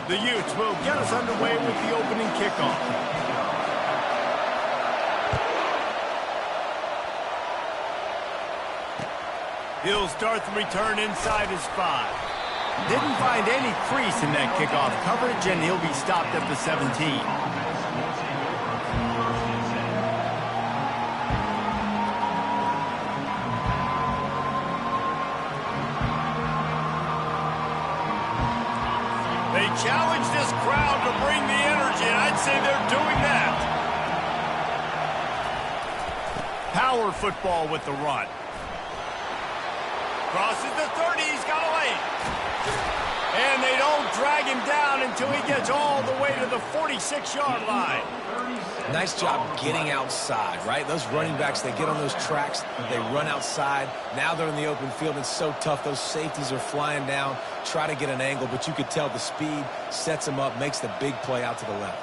The Utes will get us underway with the opening kickoff. He'll start the return inside his 5. Didn't find any crease in that kickoff coverage, and he'll be stopped at the 17. They challenge this crowd to bring the energy, and I'd say they're doing that. Power football with the run. Crosses the 30, he's got a lane. And they don't drag him down until he gets all the way to the 46-yard line. Nice job getting outside, right? Those running backs, they get on those tracks, they run outside. Now they're in the open field. It's so tough. Those safeties are flying down, try to get an angle, but you could tell the speed sets him up, makes the big play out to the left.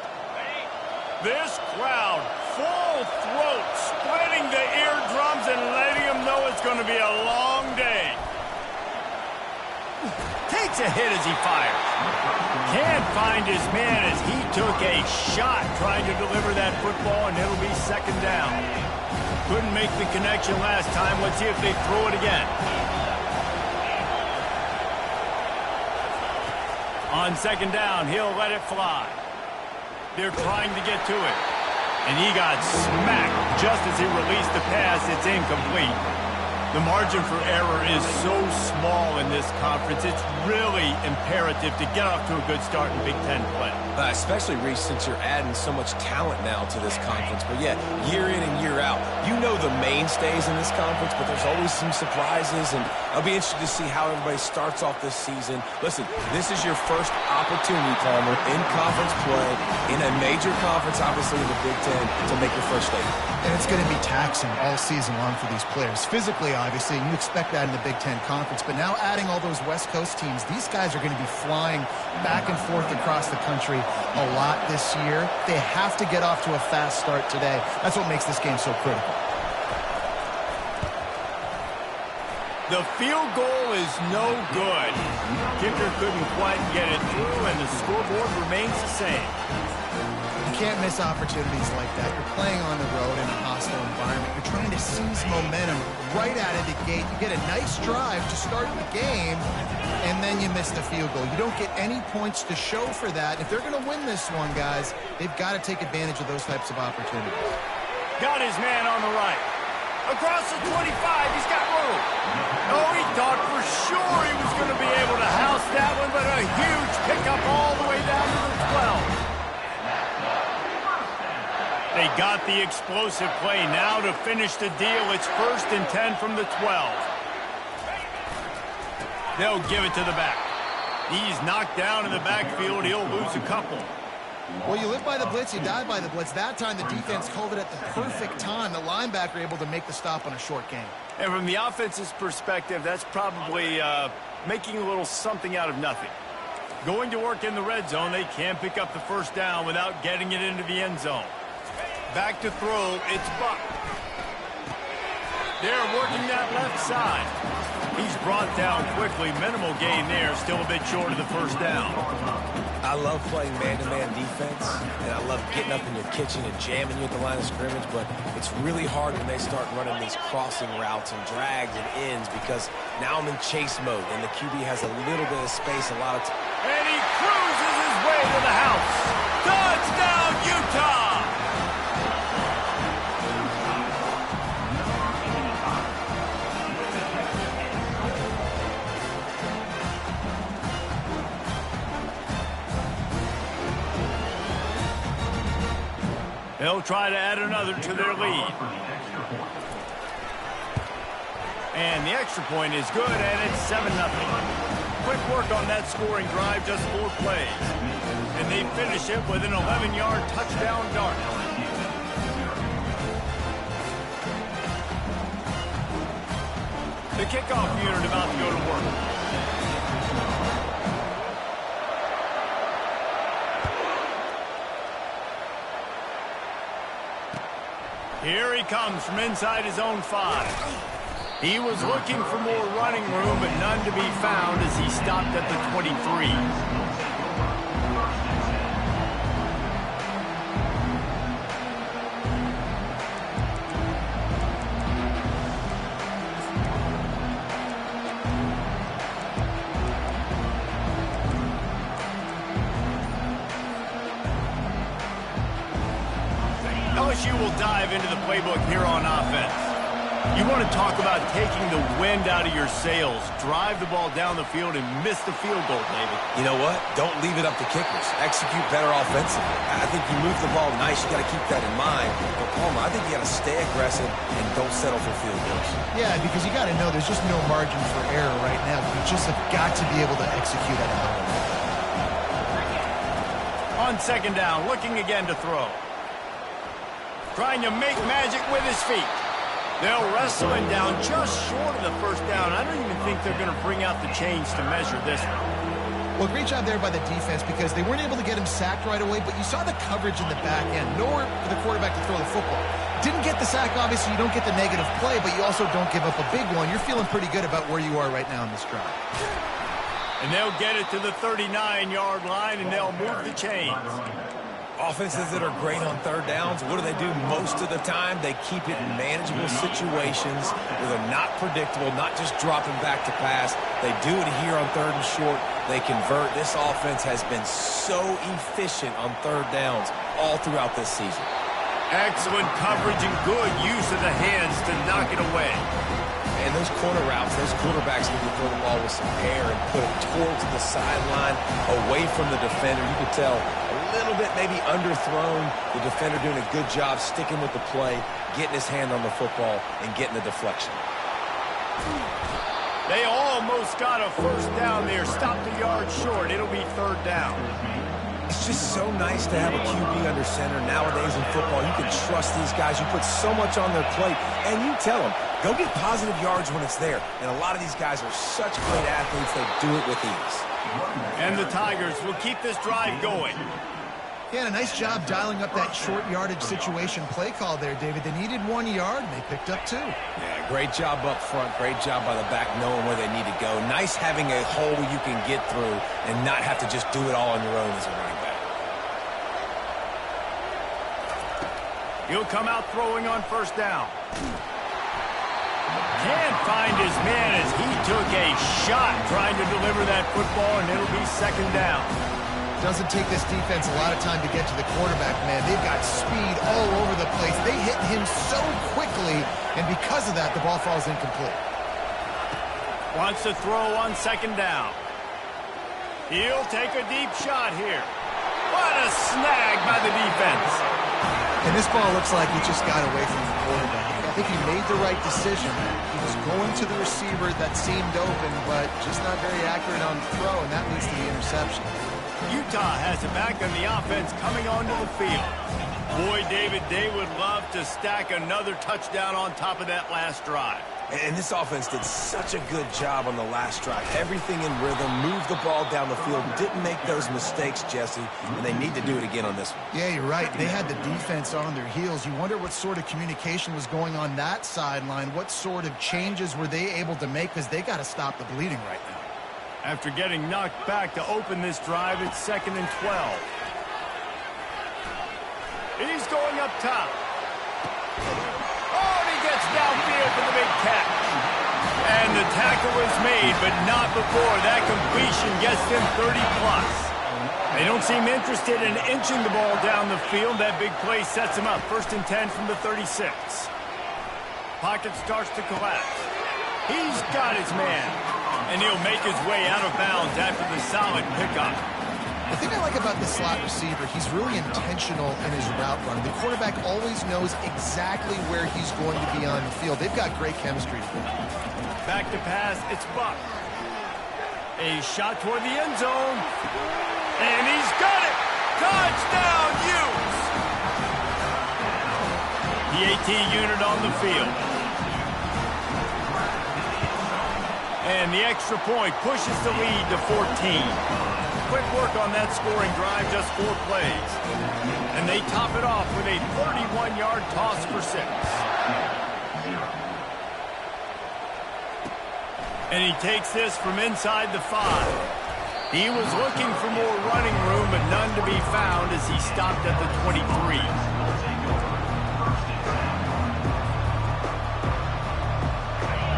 This crowd, full throat, spreading the eardrums and letting them know it's going to be a long day. Takes a hit as he fires. Can't find his man as he took a shot trying to deliver that football, and it'll be second down. Couldn't make the connection last time. Let's see if they throw it again. On second down, he'll let it fly. They're trying to get to it. And he got smacked just as he released the pass. It's incomplete. The margin for error is so small in this conference. It's really imperative to get off to a good start in Big Ten play. Especially, Reese, since you're adding so much talent now to this conference. But, yeah, year in and year out, you know the mainstays in this conference, but there's always some surprises. And I'll be interested to see how everybody starts off this season. Listen, this is your first opportunity, Palmer, in conference play, in a major conference, obviously in the Big Ten, to make your first statement. And it's going to be taxing all season long for these players. Physically, obviously, and you expect that in the Big Ten Conference. But now adding all those West Coast teams, these guys are going to be flying back and forth across the country a lot this year. They have to get off to a fast start today. That's what makes this game so critical. The field goal is no good. Kicker couldn't quite get it through, and the scoreboard remains the same. You can't miss opportunities like that. You're playing on the road in a hostile environment. You're trying to seize momentum right out of the gate. You get a nice drive to start the game, and then you miss the field goal. You don't get any points to show for that. If they're going to win this one, guys, they've got to take advantage of those types of opportunities. Got his man on the right. Across the 25, he's got room. Oh, he thought for sure he was going to be able to house that one, but a huge pickup all the way down to the 12. They got the explosive play now to finish the deal. It's 1st and 10 from the 12. They'll give it to the back. He's knocked down in the backfield. He'll lose a couple. Well, you live by the blitz, you die by the blitz. That time the defense called it at the perfect time. The linebacker able to make the stop on a short gain. And from the offense's perspective, that's probably making a little something out of nothing. Going to work in the red zone, they can't pick up the first down without getting it into the end zone. Back to throw, it's Buck. They're working that left side. He's brought down quickly. Minimal gain there, still a bit short of the first down. I love playing man-to-man defense, and I love getting up in your kitchen and jamming you at the line of scrimmage, but it's really hard when they start running these crossing routes and drags and ends because now I'm in chase mode, and the QB has a little bit of space a lot of time. And he cruises his way to the house. Touchdown, Utah! They'll try to add another to their lead. And the extra point is good, and it's 7-0. Quick work on that scoring drive, just 4 plays. And they finish it with an 11-yard touchdown dart. The kickoff unit about to go to work. Here he comes from inside his own 5. He was looking for more running room, but none to be found as he stopped at the 23. LSU will dive into the playbook here on offense. You want to talk about taking the wind out of your sails. Drive the ball down the field and miss the field goal, David. You know what? Don't leave it up to kickers. Execute better offensively. I think you move the ball nice. You got to keep that in mind. But, Palmer, I think you got to stay aggressive and don't settle for field goals. Yeah, because you got to know there's just no margin for error right now. You just have got to be able to execute at a high level. On second down, looking again to throw. Trying to make magic with his feet. They'll wrestle him down just short of the first down. I don't even think they're going to bring out the chains to measure this one. Well, great job there by the defense because they weren't able to get him sacked right away, but you saw the coverage in the back end. Nowhere for the quarterback to throw the football. Didn't get the sack, obviously. You don't get the negative play, but you also don't give up a big one. You're feeling pretty good about where you are right now in this drive. And they'll get it to the 39-yard line, and they'll move the chains. Offenses that are great on third downs, what do most of the time? They keep it in manageable situations where they're not predictable, not just dropping back to pass. They do it here on third and short. They convert. This offense has been so efficient on third downs all throughout this season. Excellent coverage and good use of the hands to knock it away. And those corner routes, those quarterbacks need to throw the ball with some air and put it towards the sideline, away from the defender. You could tell a little bit maybe underthrown. The defender doing a good job sticking with the play, getting his hand on the football, and getting the deflection. They almost got a first down there. Stopped a yard short. It'll be third down. It's just so nice to have a QB under center. Nowadays in football, you can trust these guys. You put so much on their plate, and you tell them, go get positive yards when it's there. And a lot of these guys are such great athletes, they do it with ease. And the Tigers will keep this drive going. Yeah, and a nice job dialing up that short yardage situation play call there, David. They needed 1 yard, and they picked up 2. Yeah, great job up front. Great job by the back knowing where they need to go. Nice having a hole you can get through and not have to just do it all on your own as a running back. He'll come out throwing on first down. Can't find his man as he took a shot trying to deliver that football, and it'll be second down. Doesn't take this defense a lot of time to get to the quarterback, man. They've got speed all over the place. They hit him so quickly, and because of that, the ball falls incomplete. Wants to throw on second down. He'll take a deep shot here. What a snag by the defense. And this ball looks like he just got away from the quarterback. I think he made the right decision. He was going to the receiver that seemed open, but just not very accurate on the throw, and that leads to the interception. Utah has it back on the offense coming onto the field. Boy, David, they would love to stack another touchdown on top of that last drive. And this offense did such a good job on the last drive. Everything in rhythm, moved the ball down the field, didn't make those mistakes, Jesse, and they need to do it again on this one. Yeah, you're right. They had the defense on their heels. You wonder what sort of communication was going on that sideline. What sort of changes were they able to make, because they got to stop the bleeding right now. After getting knocked back to open this drive, it's 2nd and 12. He's going up top. Oh, and he gets downfield for the big catch. And the tackle is made, but not before that completion gets them 30-plus. They don't seem interested in inching the ball down the field. That big play sets him up. 1st and 10 from the 36. Pocket starts to collapse. He's got his man. And he'll make his way out of bounds after the solid pickup. The thing I like about the slot receiver, he's really intentional in his route run. The quarterback always knows exactly where he's going to be on the field. They've got great chemistry together. Back to pass, it's Buck. A shot toward the end zone. And he's got it! Touchdown, Utes! The AT unit on the field. And the extra point pushes the lead to 14. Quick work on that scoring drive, just 4 plays. And they top it off with a 31-yard toss for 6. And he takes this from inside the 5. He was looking for more running room, but none to be found as he stopped at the 23.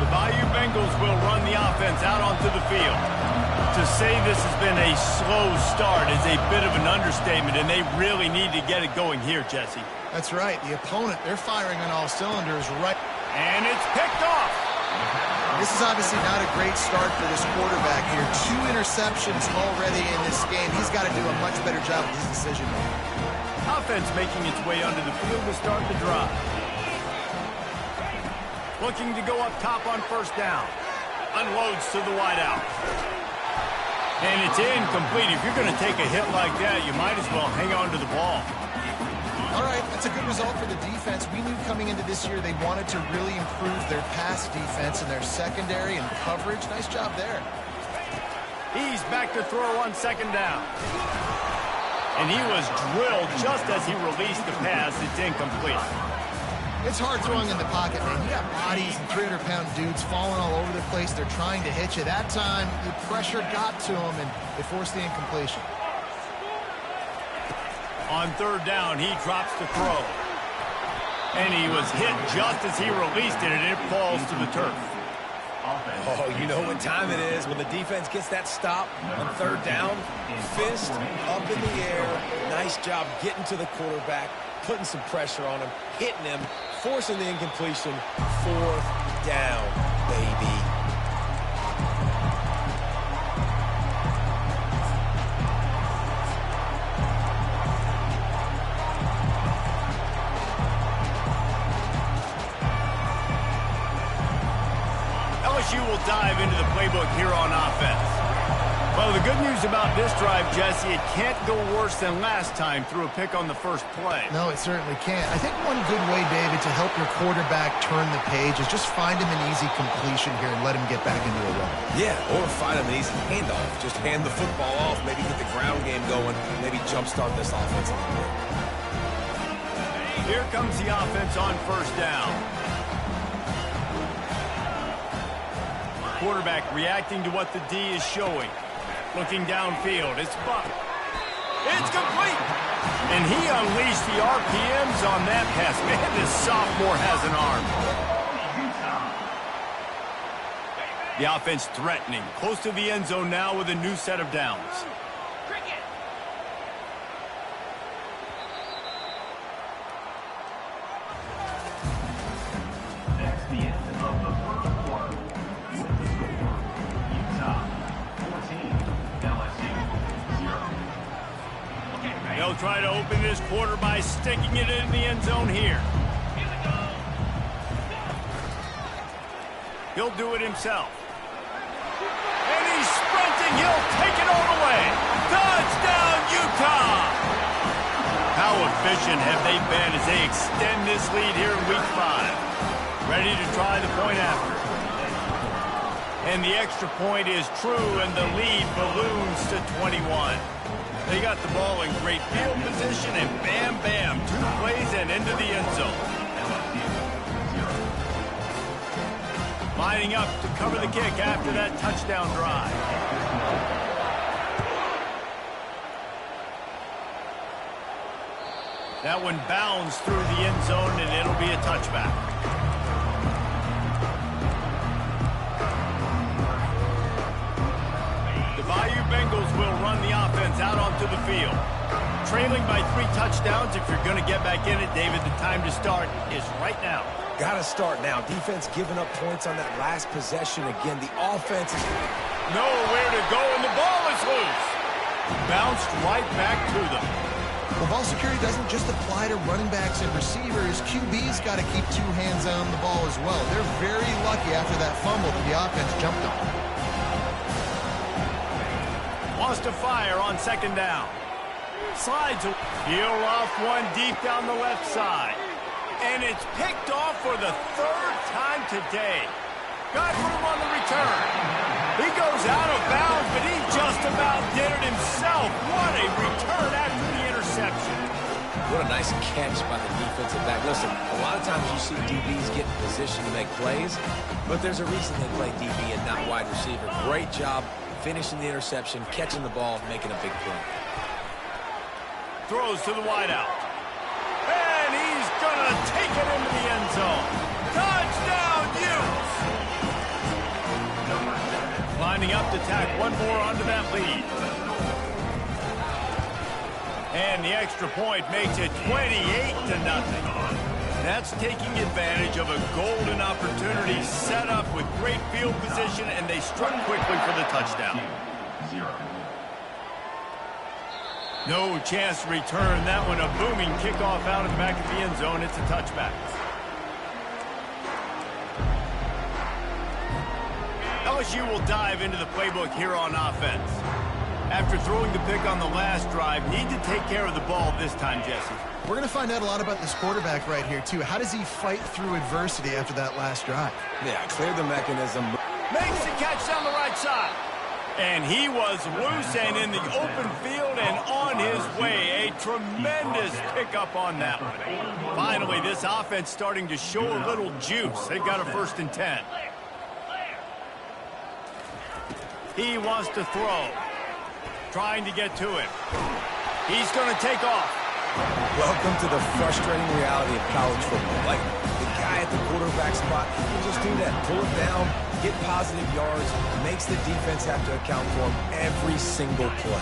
The Bayou Bengals will run the offense out onto the field. To say this has been a slow start is a bit of an understatement, and they really need to get it going here, Jesse. That's right. The opponent, they're firing on all cylinders right. And it's picked off. This is obviously not a great start for this quarterback here. 2 interceptions already in this game. He's got to do a much better job with his decision-making. Offense making its way onto the field to start the drive. Looking to go up top on first down. Unloads to the wideout. And it's incomplete. If you're going to take a hit like that, you might as well hang on to the ball. All right, that's a good result for the defense. We knew coming into this year they wanted to really improve their pass defense and their secondary and coverage. Nice job there. He's back to throw on second down. And he was drilled just as he released the pass. It's incomplete. It's hard throwing in the pocket, man. You got bodies and 300-pound dudes falling all over the place. They're trying to hit you. That time, the pressure got to him, and they forced the incompletion. On third down, he drops to throw. And he was hit just as he released it, and it falls to the turf. Oh, you know what time it is when the defense gets that stop on third down. Fist up in the air. Nice job getting to the quarterback, putting some pressure on him, hitting him, forcing the incompletion. Fourth down, baby. LSU will dive into the playbook here on offense. Well, the good news about this drive, Jesse, it can't go worse than last time through a pick on the first play. No, it certainly can't. I think one good way, David, to help your quarterback turn the page is just find him an easy completion here and let him get back into a run. Yeah, or find him an easy handoff. Just hand the football off, maybe get the ground game going, maybe jumpstart this offense a little bit. Here comes the offense on first down. Quarterback reacting to what the D is showing. Looking downfield, it's Buck. It's complete! And he unleashed the RPMs on that pass. Man, this sophomore has an arm. The offense threatening. Close to the end zone now with a new set of downs. They'll try to open this quarter by sticking it in the end zone here. He'll do it himself. And he's sprinting. He'll take it all the way. Touchdown, Utah! How efficient have they been as they extend this lead here in Week 5? Ready to try the point after. And the extra point is true, and the lead balloons to 21. They got the ball in great field position, and bam, bam, 2 plays and into the end zone. Lining up to cover the kick after that touchdown drive. That one bounds through the end zone, and it'll be a touchback. Bayou Bengals will run the offense out onto the field. Trailing by 3 touchdowns. If you're going to get back in it, David, the time to start is right now. Got to start now. Defense giving up points on that last possession. Again, the offense is nowhere to go, and the ball is loose. Bounced right back to them. Well, ball security doesn't just apply to running backs and receivers. QB's got to keep 2 hands on the ball as well. They're very lucky after that fumble that the offense jumped on. Wants to fire on second down. Slides. He'll off one deep down the left side. And it's picked off for the 3rd time today. Got room on the return. He goes out of bounds, but he just about did it himself. What a return after the interception. What a nice catch by the defensive back. Listen, a lot of times you see DBs get in position to make plays, but there's a reason they play DB and not wide receiver. Great job finishing the interception, catching the ball, making a big play. Throws to the wideout. And he's going to take it into the end zone. Touchdown, Utes! Lining up to tack one more onto that lead. And the extra point makes it 28-0. That's taking advantage of a golden opportunity set up with great field position, and they struck quickly for the touchdown. No chance to return that one. A booming kickoff out of the back of the end zone. It's a touchback. LSU will dive into the playbook here on offense. After throwing the pick on the last drive, need to take care of the ball this time, Jesse. We're going to find out a lot about this quarterback right here, too. How does he fight through adversity after that last drive? Yeah, clear the mechanism. Makes the catch down the right side. And he was loose and in the open field and on his way. A tremendous pickup on that one. Finally, this offense starting to show a little juice. They've got a 1st and 10. He wants to throw. Trying to get to it. He's going to take off. Welcome to the frustrating reality of college football. Like, the guy at the quarterback spot, he can just do that. Pull it down, get positive yards, makes the defense have to account for him every single play.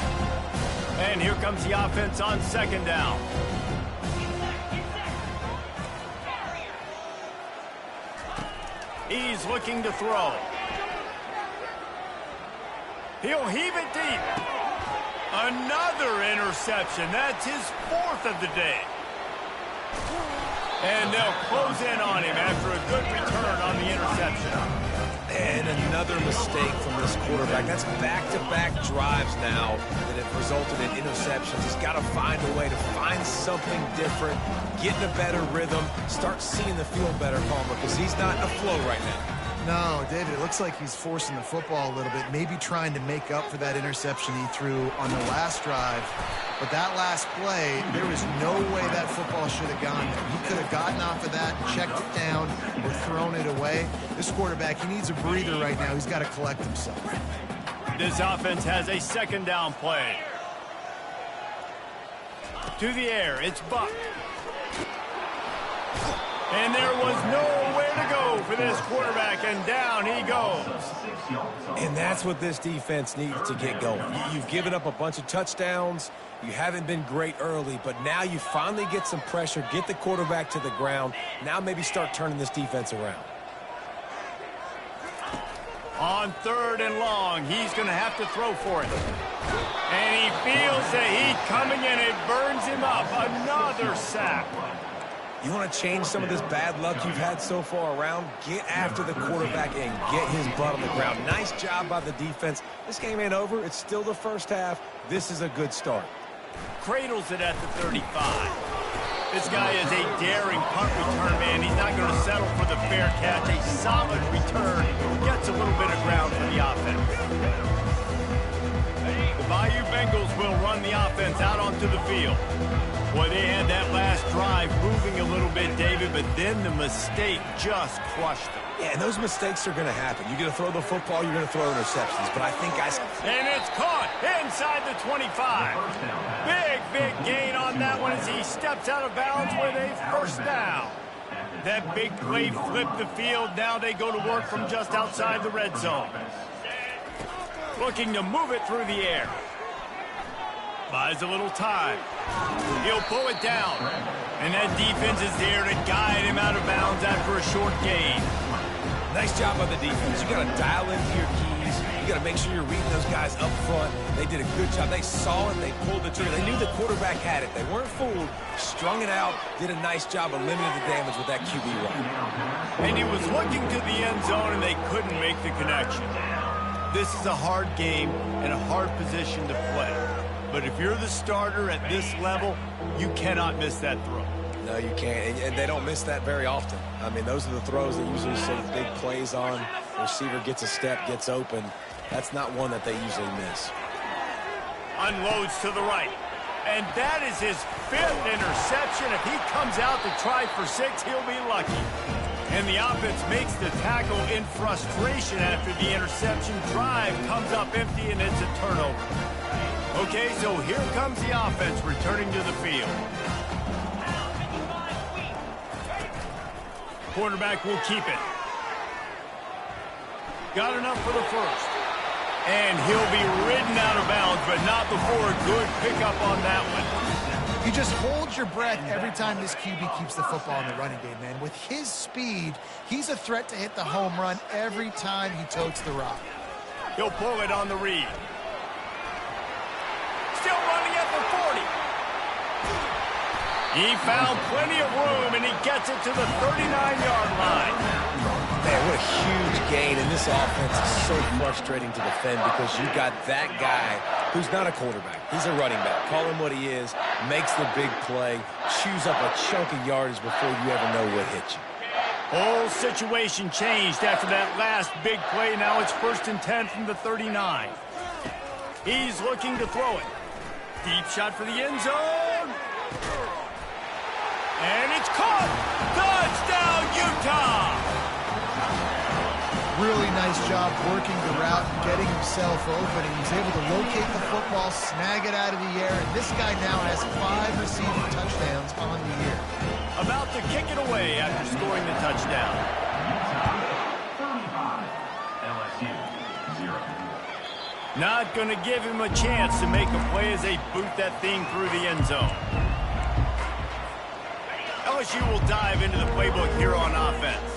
And here comes the offense on 2nd down. He's looking to throw. He'll heave it deep. Another interception. That's his 4th of the day. And they'll close in on him after a good return on the interception. And another mistake from this quarterback. That's back-to-back drives now that have resulted in interceptions. He's got to find a way to find something different, get in a better rhythm, start seeing the field better, Palmer, because he's not in a flow right now. No, David, it looks like he's forcing the football a little bit, maybe trying to make up for that interception he threw on the last drive. But that last play, there was no way that football should have gone there. He could have gotten off of that, checked it down, or thrown it away. This quarterback, he needs a breather right now. He's got to collect himself. This offense has a 2nd down play. To the air, it's Buck. And there was nowhere to go for this quarterback, and down he goes. And that's what this defense needs to get going. You've given up a bunch of touchdowns. You haven't been great early, but now you finally get some pressure, get the quarterback to the ground. Now maybe start turning this defense around. On 3rd and long, he's going to have to throw for it. And he feels the heat coming in. It burns him up. Another sack. You want to change some of this bad luck you've had so far around? Get after the quarterback and get his butt on the ground. Nice job by the defense. This game ain't over. It's still the first half. This is a good start. Cradles it at the 35. This guy is a daring punt return man. He's not going to settle for the fair catch. A solid return. Gets a little bit of ground for the offense. The Bayou Bengals will run the offense out onto the field. Boy, they had that last drive moving a little bit, David, but then the mistake just crushed them. Yeah, and those mistakes are going to happen. You're going to throw the football, you're going to throw interceptions. But I think guys... And it's caught inside the 25. Big gain on that one as he steps out of bounds with a 1st down. That big play flipped the field. Now they go to work from just outside the red zone. Looking to move it through the air. Buys a little time. He'll pull it down. And that defense is there to guide him out of bounds after a short gain. Nice job by the defense. You got to dial into your keys. You got to make sure you're reading those guys up front. They did a good job. They saw it. They pulled the trigger. They knew the quarterback had it. They weren't fooled. Strung it out. Did a nice job of limiting the damage with that QB run. And he was looking to the end zone, and they couldn't make the connection. This is a hard game and a hard position to play. But if you're the starter at this level, you cannot miss that throw. No, you can't. And they don't miss that very often. I mean, those are the throws that usually see big plays on. The receiver gets a step, gets open. That's not one that they usually miss. Unloads to the right. And that is his 5th interception. If he comes out to try for 6, he'll be lucky. And the offense makes the tackle in frustration after the interception. Drive comes up empty, and it's a turnover. Okay, so here comes the offense returning to the field. Quarterback will keep it. Got enough for the 1st. And he'll be ridden out of bounds, but but not before a good pickup on that one. You just hold your breath every time this QB keeps the football in the running game, man. With his speed, he's a threat to hit the home run every time he totes the rock. He'll pull it on the read. Still running at the 40. He found plenty of room, and he gets it to the 39-yard line. Man, what a huge gain, and this offense is so frustrating to defend because you got that guy who's not a quarterback. He's a running back. Call him what he is, makes the big play, chews up a chunk of yardage before you ever know what hit you. Whole situation changed after that last big play. Now it's 1st and 10 from the 39. He's looking to throw it. Deep shot for the end zone. And it's caught. Touchdown, Utah. Really nice job working the route and getting himself open. He was able to locate the football, snag it out of the air, and this guy now has 5 receiving touchdowns on the year. About to kick it away after scoring the touchdown. LSU 0. Not going to give him a chance to make a play as they boot that thing through the end zone. LSU will dive into the playbook here on offense.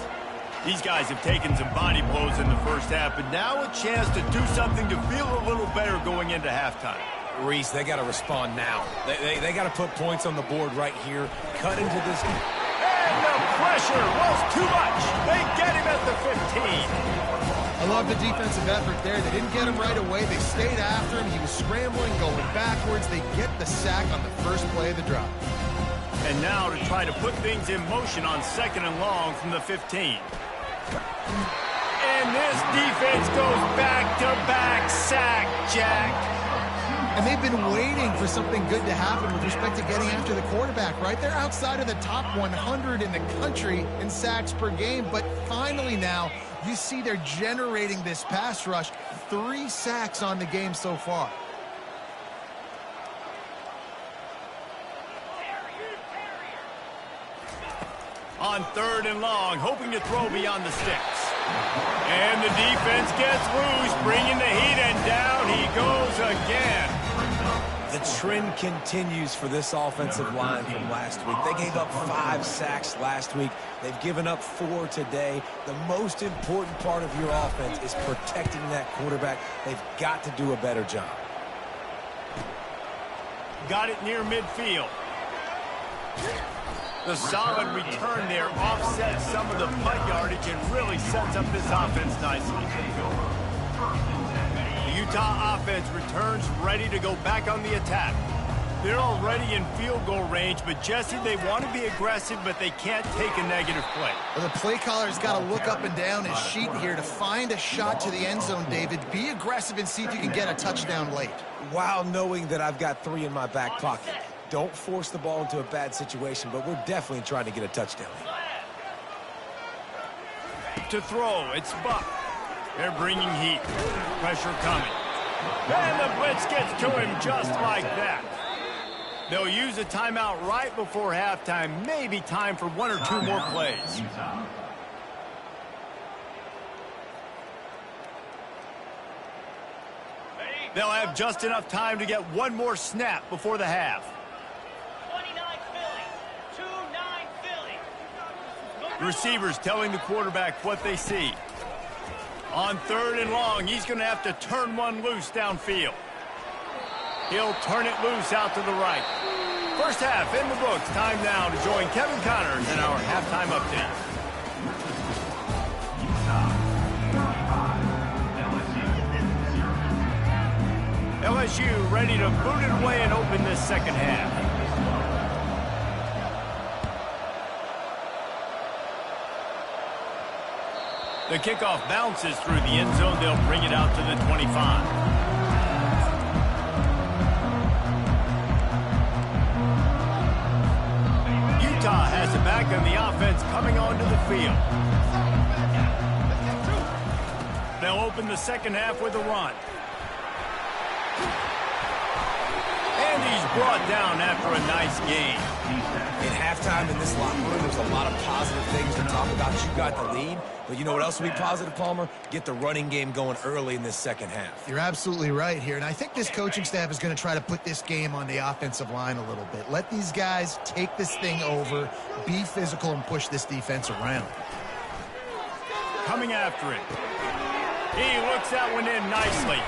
These guys have taken some body blows in the first half, but now a chance to do something to feel a little better going into halftime. Reese, they got to respond now. They got to put points on the board right here. Cut into this. And the pressure was too much. They get him at the 15. I love the defensive effort there. They didn't get him right away. They stayed after him. He was scrambling, going backwards. They get the sack on the first play of the drop. And now to try to put things in motion on 2nd and long from the 15. And this defense goes back-to-back sack, Jack. And they've been waiting for something good to happen with respect to getting after the quarterback, right? They're outside of the top 100 in the country in sacks per game, but finally now you see they're generating this pass rush. 3 sacks on the game so far. On 3rd and long, hoping to throw beyond the sticks. And the defense gets loose, bringing the heat, and down he goes again. The trend continues for this offensive line from last week. They gave up 5 sacks last week. They've given up 4 today. The most important part of your offense is protecting that quarterback. They've got to do a better job. Got it near midfield. The solid return there offsets some of the punt yardage and really sets up this offense nicely. The Utah offense returns ready to go back on the attack. They're already in field goal range, but Jesse, they want to be aggressive, but they can't take a negative play. Well, the play caller's got to look up and down his sheet here to find a shot to the end zone, David. Be aggressive and see if you can get a touchdown late. While knowing that I've got 3 in my back pocket. Don't force the ball into a bad situation, but we're definitely trying to get a touchdown. To throw, it's Buck. They're bringing heat. Pressure coming. And the blitz gets to him just like that. They'll use a timeout right before halftime. Maybe time for 1 or 2 more plays. They'll have just enough time to get 1 more snap before the half. Receivers telling the quarterback what they see. On 3rd and long, he's going to have to turn one loose downfield. He'll turn it loose out to the right. First half in the books. Time now to join Kevin Connors in our halftime update. LSU ready to boot it away and open this second half. The kickoff bounces through the end zone. They'll bring it out to the 25. Utah has it back on the offense coming onto the field. They'll open the second half with a run. And he's brought down after a nice game. At halftime in this locker room, there's a lot of positive things to talk about. You got the lead, but you know what else will be positive, Palmer? Get the running game going early in this second half. You're absolutely right here, and I think this coaching staff is going to try to put this game on the offensive line a little bit. Let these guys take this thing over, be physical, and push this defense around. Coming after it. He looks that one in nicely.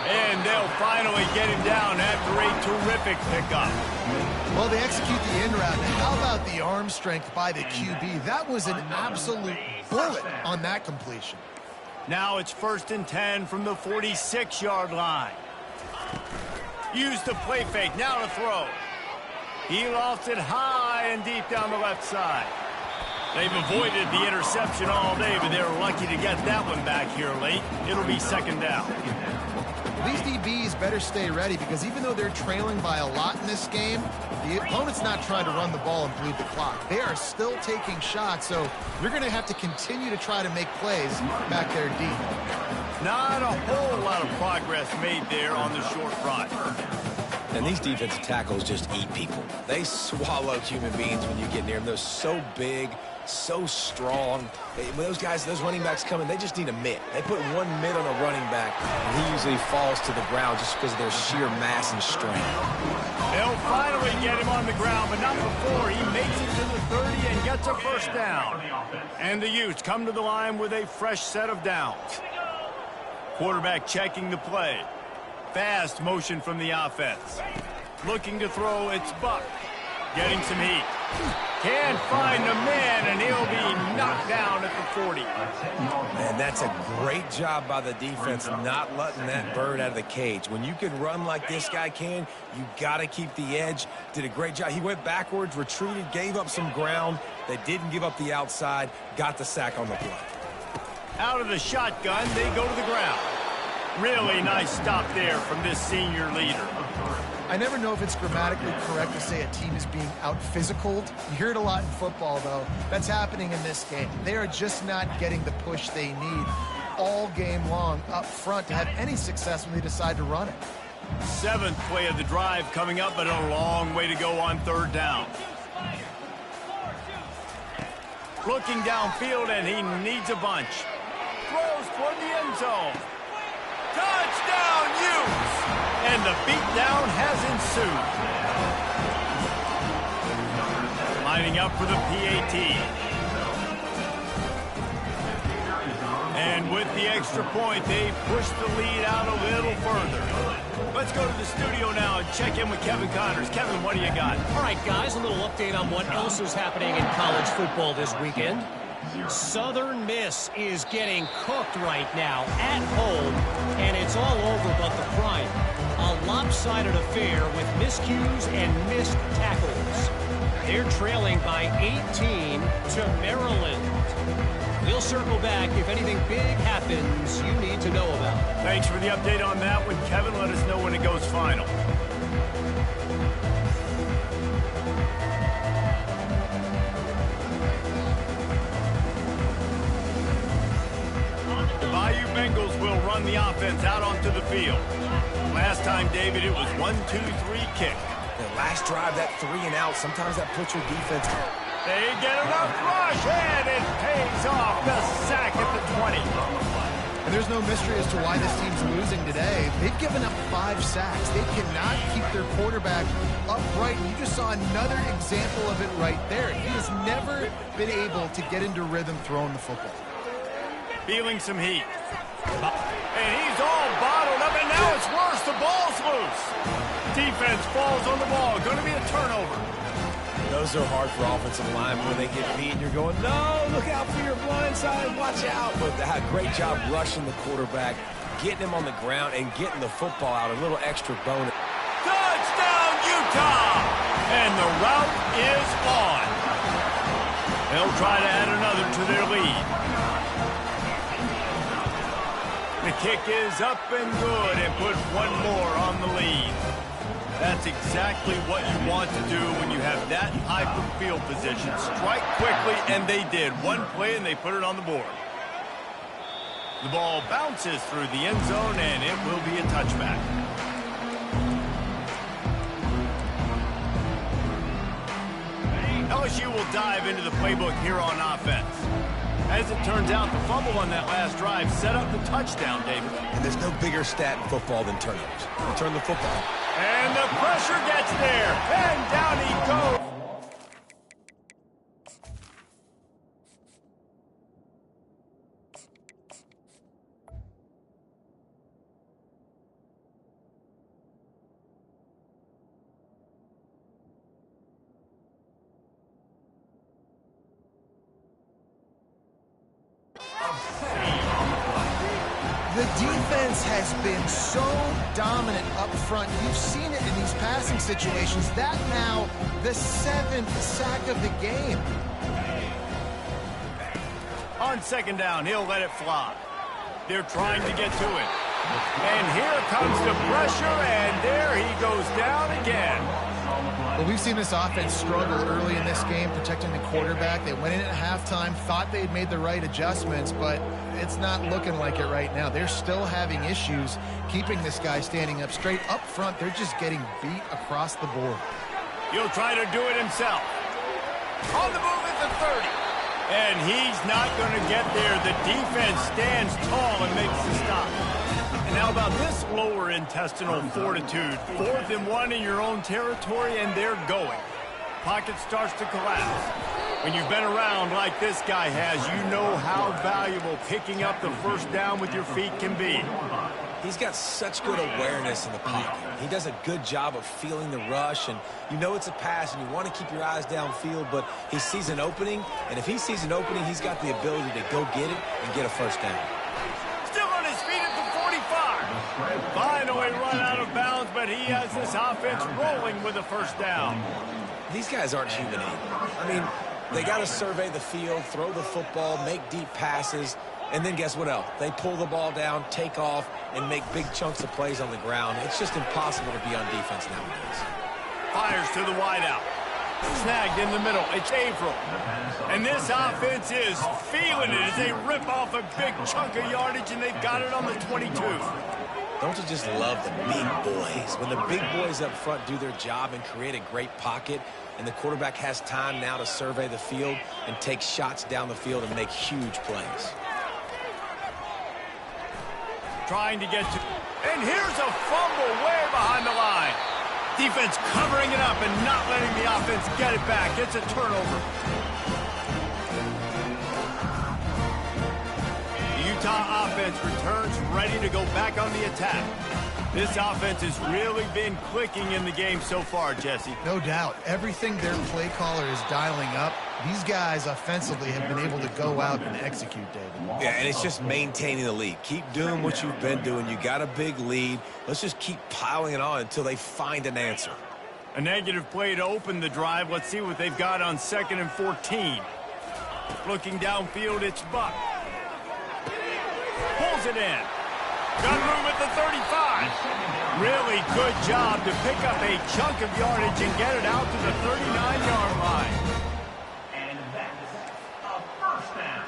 And they'll finally get him down after a terrific pickup. Well, they execute the in route. How about the arm strength by the QB? That was an absolute bullet on that completion. Now it's 1st and 10 from the 46-yard line. Use the play fake. Now to throw. He lofts it high and deep down the left side. They've avoided the interception all day, but they're lucky to get that one back here late. It'll be 2nd down. These DBs better stay ready because even though they're trailing by a lot in this game, the opponent's not trying to run the ball and bleed the clock. They are still taking shots, so you're going to have to continue to try to make plays back there deep. Not a whole lot of progress made there on the short run. And these defensive tackles just eat people. They swallow human beings when you get near them. They're so big, so strong. When those guys, those running backs come in, they just need a mitt. They put one mitt on a running back, and he usually falls to the ground just because of their sheer mass and strength. They'll finally get him on the ground, but not before he makes it to the 30 and gets a 1st down. And the Utes come to the line with a fresh set of downs. Quarterback checking the play. Fast motion from the offense. Looking to throw, it's Buck. Getting some heat. Can't find a man, and he'll be knocked down at the 40. And that's a great job by the defense not letting that bird out of the cage. When you can run like this guy can, you got to keep the edge. Did a great job. He went backwards, retreated, gave up some ground. They didn't give up the outside, got the sack on the play. Out of the shotgun, they go to the ground. Really nice stop there from this senior leader. I never know if it's grammatically correct to say a team is being out-physicaled. You hear it a lot in football, though. That's happening in this game. They are just not getting the push they need all game long up front to have any success when they decide to run it. 7th play of the drive coming up, but a long way to go on 3rd down. Looking downfield, and he needs a bunch. Throws toward the end zone. Touchdown, Utes! And the beatdown has ensued. Lining up for the PAT. And with the extra point, they push the lead out a little further. Let's go to the studio now and check in with Kevin Connors. Kevin, what do you got? All right, guys, a little update on what else is happening in college football this weekend. Southern Miss is getting cooked right now at home, and it's all over but the prime. A lopsided affair with miscues and missed tackles. They're trailing by 18 to Maryland. We'll circle back if anything big happens you need to know about. Thanks for the update on that one, Kevin. Let us know when it goes final. Bayou Bengals will run the offense out onto the field. Last time, David, it was 1-2-3 kick. The last drive, that 3 and out, sometimes that puts your defense. They get enough rush, and it pays off. The sack at the 20. And there's no mystery as to why this team's losing today. They've given up 5 sacks. They cannot keep their quarterback upright. You just saw another example of it right there. He has never been able to get into rhythm throwing the football. Feeling some heat. And he's all bottled up, and now it's worse. The ball's loose. Defense falls on the ball. Going to be a turnover. Those are hard for offensive line when they get beat and you're going, no, look out for your blind side, watch out. But that great job rushing the quarterback, getting him on the ground, and getting the football out. A little extra bonus. Touchdown, Utah! And the route is on. They'll try to add another to their lead. The kick is up and good and put one more on the lead. That's exactly what you want to do when you have that type of field position. Strike quickly, and they did. One play, and they put it on the board. The ball bounces through the end zone, and it will be a touchback. LSU will dive into the playbook here on offense. As it turns out, the fumble on that last drive set up the touchdown, David. And there's no bigger stat in football than turnovers. Return the football. And the pressure gets there. And down he goes. The defense has been so dominant up front. You've seen it in these passing situations. That now the 7th sack of the game. On second down, he'll let it fly. They're trying to get to it. And here comes the pressure, and there he goes down again. Well, we've seen this offense struggle early in this game, protecting the quarterback. They went in at halftime, thought they had made the right adjustments, but it's not looking like it right now. They're still having issues keeping this guy standing up straight. Up front, they're just getting beat across the board. He'll try to do it himself. On the move at the 30. And he's not going to get there. The defense stands tall and makes the stop. And how about this lower intestinal fortitude? 4th and 1 in your own territory, and they're going. Pocket starts to collapse. When you've been around like this guy has, you know how valuable picking up the first down with your feet can be. He's got such good awareness in the pocket. He does a good job of feeling the rush, and you know it's a pass, and you want to keep your eyes downfield, but he sees an opening, and if he sees an opening, he's got the ability to go get it and get a first down. Still on his feet at the 45. Finally run out of bounds, but he has this offense rolling with a first down. These guys aren't human either. I mean, they got to survey the field, throw the football, make deep passes, and then guess what else? They pull the ball down, take off, and make big chunks of plays on the ground. It's just impossible to be on defense nowadays. Fires to the wideout. Snagged in the middle. It's Averill. And this offense is feeling it as they rip off a big chunk of yardage, and they've got it on the 22. Don't you just love the big boys? When the big boys up front do their job and create a great pocket, and the quarterback has time now to survey the field and take shots down the field and make huge plays. Trying to get to... And here's a fumble way behind the line. Defense covering it up and not letting the offense get it back. It's a turnover. The Utah offense returns ready to go back on the attack. This offense has really been clicking in the game so far, Jesse. No doubt. Everything their play caller is dialing up, these guys offensively have been able to go out and execute, David. Yeah, and it's just maintaining the lead. Keep doing what you've been doing. You got a big lead. Let's just keep piling it on until they find an answer. A negative play to open the drive. Let's see what they've got on 2nd and 14. Looking downfield, it's Buck. Pulls it in. Got room at the 35. Really good job to pick up a chunk of yardage and get it out to the 39-yard line. And that's a first down.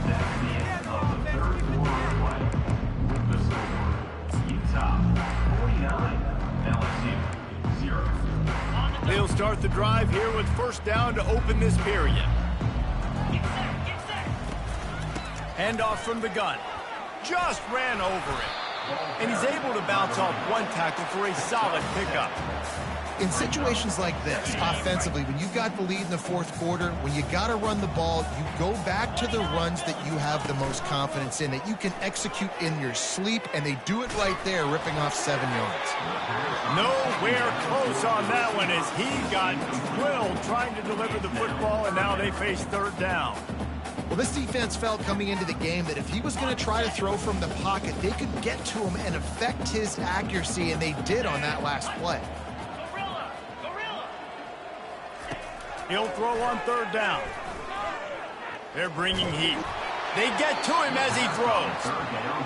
That's the end of the third quarter play. The score, Utah 49, LSU 0. They'll start the drive here with first down to open this period. Handoff from the gun. Just ran over it. And he's able to bounce off one tackle for a solid pickup. In situations like this, offensively, when you've got the lead in the 4th quarter, when you got to run the ball, you go back to the runs that you have the most confidence in, that you can execute in your sleep, and they do it right there, ripping off 7 yards. Nowhere close on that one as he got drilled trying to deliver the football, and now they face 3rd down. Well, this defense felt coming into the game that if he was going to try to throw from the pocket, they could get to him and affect his accuracy, and they did on that last play. He'll throw on 3rd down. They're bringing heat. They get to him as he throws.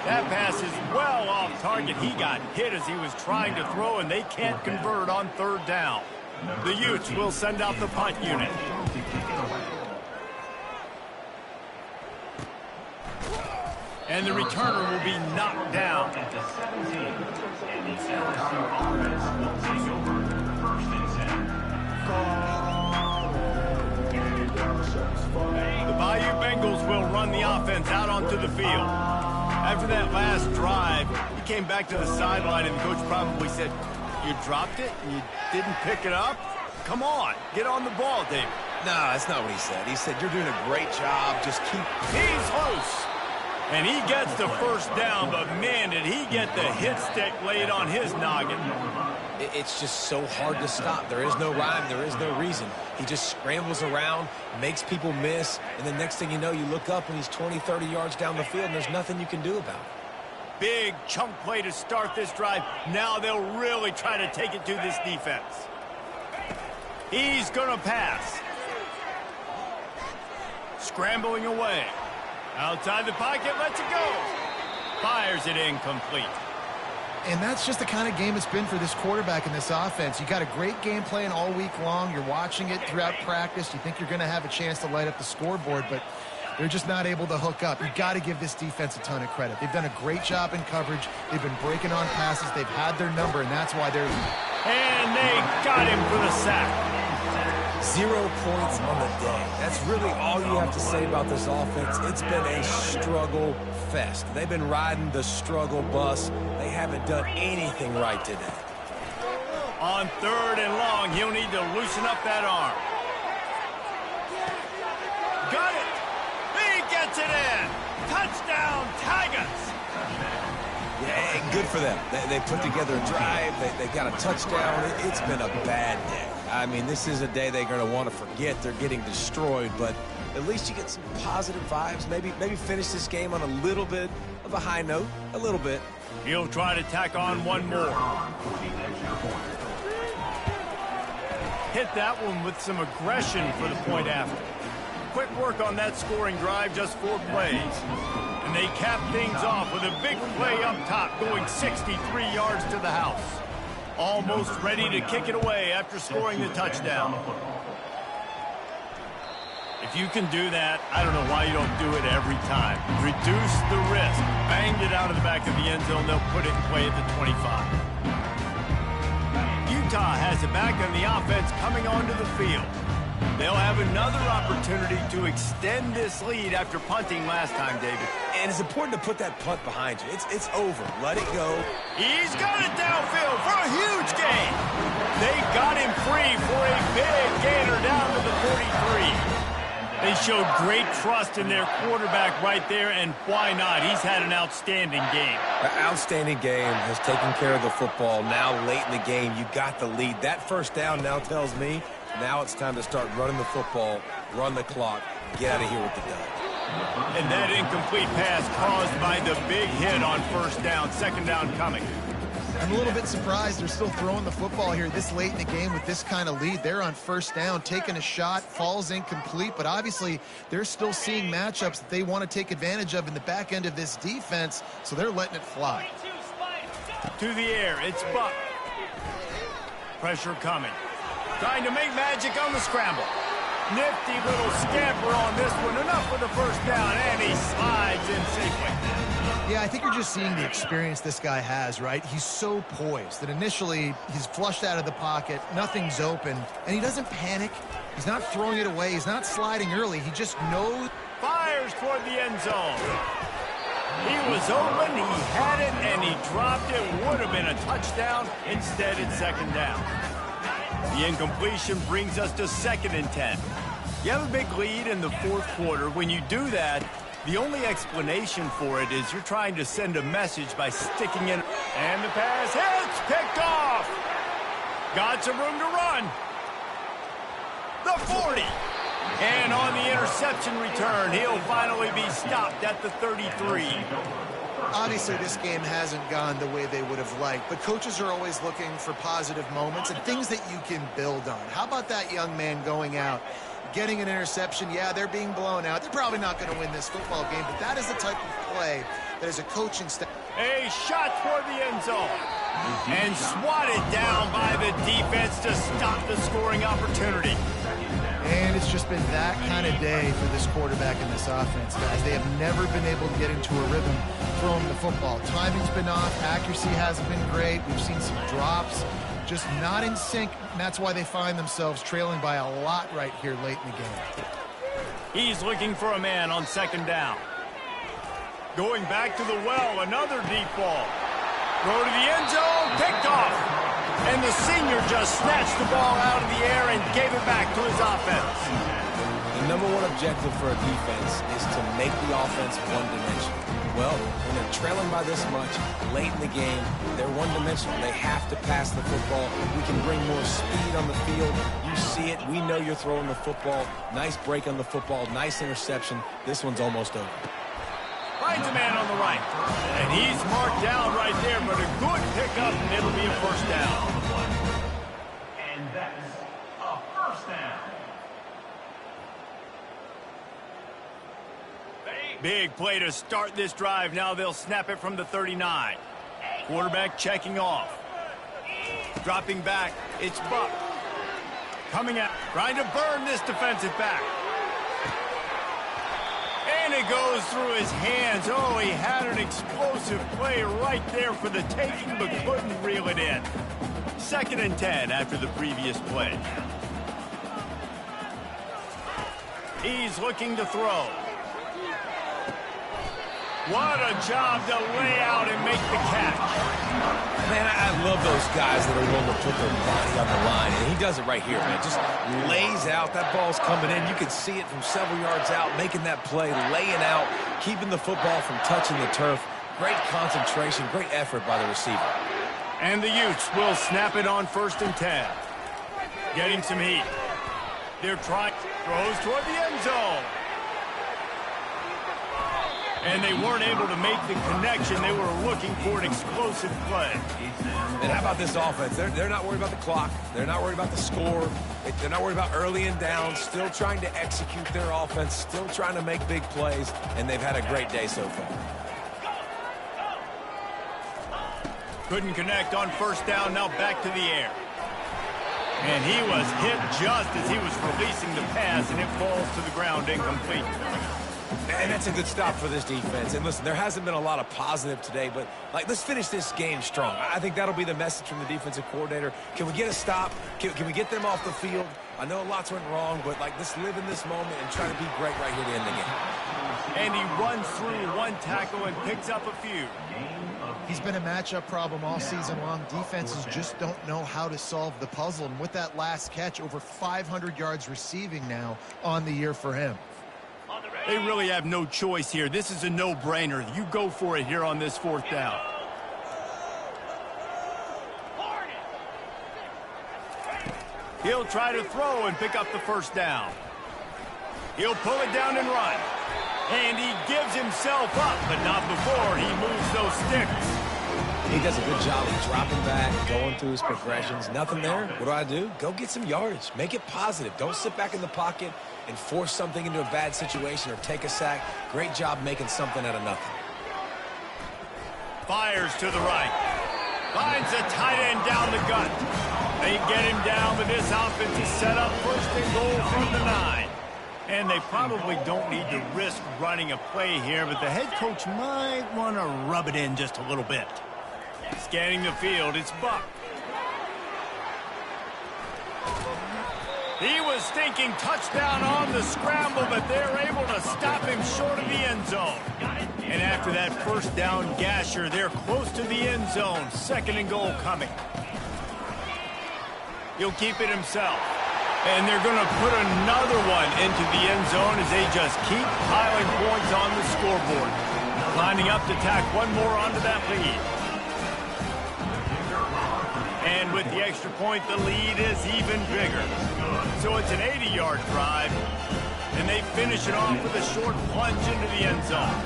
That pass is well off target. He got hit as he was trying to throw, and they can't convert on 3rd down. The Utes will send out the punt unit. And the returner will be knocked down. At the 17, and the LSU offense will take over 1st and 10. The Bayou Bengals will run the offense out onto the field. After that last drive, he came back to the sideline, and the coach probably said, "You dropped it and you didn't pick it up? Come on, get on the ball, David." Nah, that's not what he said. He said, "You're doing a great job. Just keep..." He's loose. And he gets the first down, but man, did he get the hit stick laid on his noggin. It's just so hard to stop. There is no rhyme. There is no reason. He just scrambles around, makes people miss, and the next thing you know, you look up and he's 20, 30 yards down the field, and there's nothing you can do about it. Big chunk play to start this drive. Now they'll really try to take it to this defense. He's going to pass. Scrambling away. Outside the pocket, lets it go. Fires it incomplete. And that's just the kind of game it's been for this quarterback in this offense. You got a great game plan all week long. You're watching it throughout practice. You think you're going to have a chance to light up the scoreboard, but they're just not able to hook up. You got to give this defense a ton of credit. They've done a great job in coverage. They've been breaking on passes. They've had their number, and that's why they're... And they got him for the sack. 0 points on the day. That's really all you have to say about this offense. It's been a struggle fest. They've been riding the struggle bus. They haven't done anything right today. On 3rd and long, he'll need to loosen up that arm. Got it. He gets it in. Touchdown, Tigers. Yeah, good for them. They put together a drive. They got a touchdown. It's been a bad day. I mean, this is a day they're going to want to forget. They're getting destroyed, but at least you get some positive vibes. Maybe finish this game on a little bit of a high note. A little bit. He'll try to tack on one more. Hit that one with some aggression for the point after. Quick work on that scoring drive, just 4 plays. And they cap things off with a big play up top, going 63 yards to the house. Almost ready to kick it away after scoring the touchdown. If you can do that, I don't know why you don't do it every time. Reduce the risk. Banged it out of the back of the end zone. They'll put it in play at the 25. Utah has it back on the offense coming onto the field. They'll have another opportunity to extend this lead after punting last time, David. And it's important to put that punt behind you. It's over. Let it go. He's got it downfield for a huge gain. They got him free for a big gainer down to the 43. They showed great trust in their quarterback right there, and why not? He's had an outstanding game. An outstanding game, has taken care of the football. Now, late in the game, you got the lead. That first down now tells me now it's time to start running the football, run the clock, get out of here with the dub. And that incomplete pass caused by the big hit on 1st down, 2nd down coming. I'm a little bit surprised they're still throwing the football here this late in the game with this kind of lead. They're on 1st down, taking a shot, falls incomplete, but obviously they're still seeing matchups that they want to take advantage of in the back end of this defense, so they're letting it fly. To the air, it's Buck. Pressure coming. Trying to make magic on the scramble. Nifty little scamper on this one. Enough for the 1st down, and he slides in safely. Yeah, I think you're just seeing the experience this guy has, right? He's so poised that initially he's flushed out of the pocket, nothing's open, and he doesn't panic. He's not throwing it away. He's not sliding early. He just knows. Fires toward the end zone. He was open, he had it, and he dropped it. Would have been a touchdown. Instead, it's 2nd down. The incompletion brings us to 2nd and 10. You have a big lead in the 4th quarter. When you do that, the only explanation for it is you're trying to send a message by sticking in. And the pass hits, picked off. Got some room to run. The 40. And on the interception return, he'll finally be stopped at the 33. Obviously, this game hasn't gone the way they would have liked, but coaches are always looking for positive moments and things that you can build on. How about that young man going out, getting an interception? Yeah, they're being blown out. They're probably not going to win this football game, but that is the type of play there's a coaching staff. A shot toward the end zone. And swatted down by the defense to stop the scoring opportunity. And it's just been that kind of day for this quarterback and this offense, guys. They have never been able to get into a rhythm throwing the football. Timing's been off. Accuracy hasn't been great. We've seen some drops. Just not in sync, and that's why they find themselves trailing by a lot right here late in the game. He's looking for a man on second down. Going back to the well, another deep ball. Throw to the end zone, picked off. And the senior just snatched the ball out of the air and gave it back to his offense. The number one objective for a defense is to make the offense one-dimensional. Well, when they're trailing by this much, late in the game, they're one-dimensional. They have to pass the football. We can bring more speed on the field. You see it. We know you're throwing the football. Nice break on the football. Nice interception. This one's almost over. Finds a man on the right. And he's marked down right there, but a good pickup, and it'll be a first down. And that's a first down. Big play to start this drive. Now they'll snap it from the 39. Quarterback checking off. Dropping back. It's Buck. Coming out. Trying to burn this defensive back. And it goes through his hands. Oh, he had an explosive play right there for the taking, but couldn't reel it in. 2nd and 10 after the previous play. He's looking to throw. What a job to lay out and make the catch. Man, I love those guys that are willing to put their body on the line. And he does it right here, man. Just lays out. That ball's coming in. You can see it from several yards out, making that play, laying out, keeping the football from touching the turf. Great concentration, great effort by the receiver. And the Utes will snap it on 1st and 10. Getting some heat. They're trying. Throws toward the end zone. And they weren't able to make the connection. They were looking for an explosive play. And how about this offense? They're not worried about the clock. They're not worried about the score. They're not worried about early and down. Still trying to execute their offense. Still trying to make big plays. And they've had a great day so far. Couldn't connect on 1st down. Now back to the air. And he was hit just as he was releasing the pass, and it falls to the ground incomplete. And that's a good stop for this defense. And listen, there hasn't been a lot of positive today, but let's finish this game strong. I think that'll be the message from the defensive coordinator. Can we get a stop? Can we get them off the field? I know lots went wrong, but let's live in this moment and try to be great right here to end the game. And he runs through one tackle and picks up a few. He's been a matchup problem all season long. Defenses just don't know how to solve the puzzle. And with that last catch, over 500 yards receiving now on the year for him. They really have no choice here. This is a no-brainer. You go for it here on this 4th down. He'll try to throw and pick up the 1st down. He'll pull it down and run. And he gives himself up, but not before he moves those sticks. He does a good job of dropping back, going through his progressions. Nothing there. What do? Go get some yardage. Make it positive. Don't sit back in the pocket and force something into a bad situation or take a sack. Great job making something out of nothing. Fires to the right. Finds a tight end down the gut. They get him down, but this offense is set up 1st and goal from the 9. And they probably don't need to risk running a play here, but the head coach might want to rub it in just a little bit. Scanning the field, it's Buck. He was thinking touchdown on the scramble, but they're able to stop him short of the end zone. And after that 1st down gasher, they're close to the end zone. 2nd and goal coming. He'll keep it himself. And they're going to put another one into the end zone as they just keep piling points on the scoreboard. Lining up to tack one more onto that lead. And with the extra point, the lead is even bigger. So it's an 80-yard drive, and they finish it off with a short plunge into the end zone.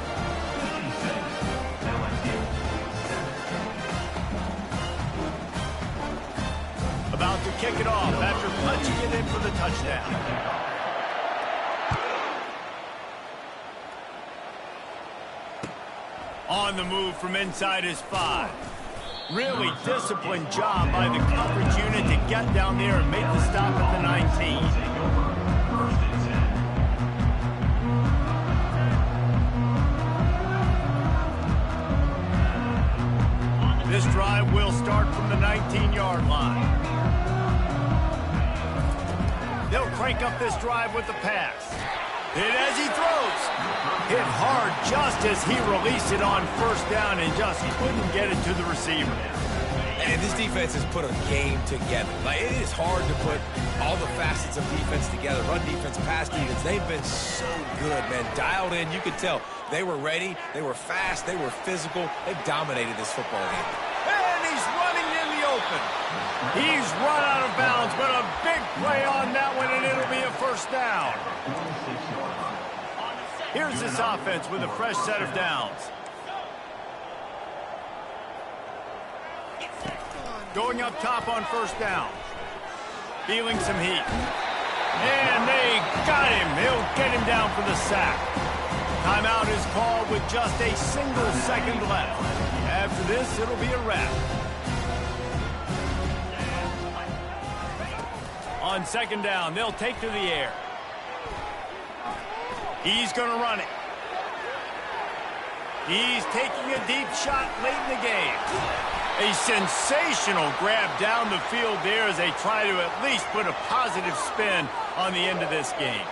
About to kick it off after punching it in for the touchdown. On the move from inside his 5. Really disciplined job by the coverage unit to get down there and make the stop at the 19. This drive will start from the 19-yard line. They'll crank up this drive with the pass. Hit as he throws. Hit hard just as he released it on first down and just couldn't get it to the receiver. And this defense has put a game together. Like, it is hard to put all the facets of defense together. Run defense, pass defense. They've been so good, man. Dialed in. You could tell they were ready. They were fast. They were physical. They dominated this football game. And he's running in the open. He's run out of bounds, but a big play on that one, and it'll be a first down. Here's this offense with a fresh set of downs. Going up top on first down. Feeling some heat. And they got him. He'll get him down for the sack. Timeout is called with just a single second left. After this, it'll be a wrap. On second down, they'll take to the air. He's going to run it. He's taking a deep shot late in the game. A sensational grab down the field there as they try to at least put a positive spin on the end of this game.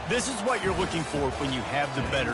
This is what you're looking for when you have the better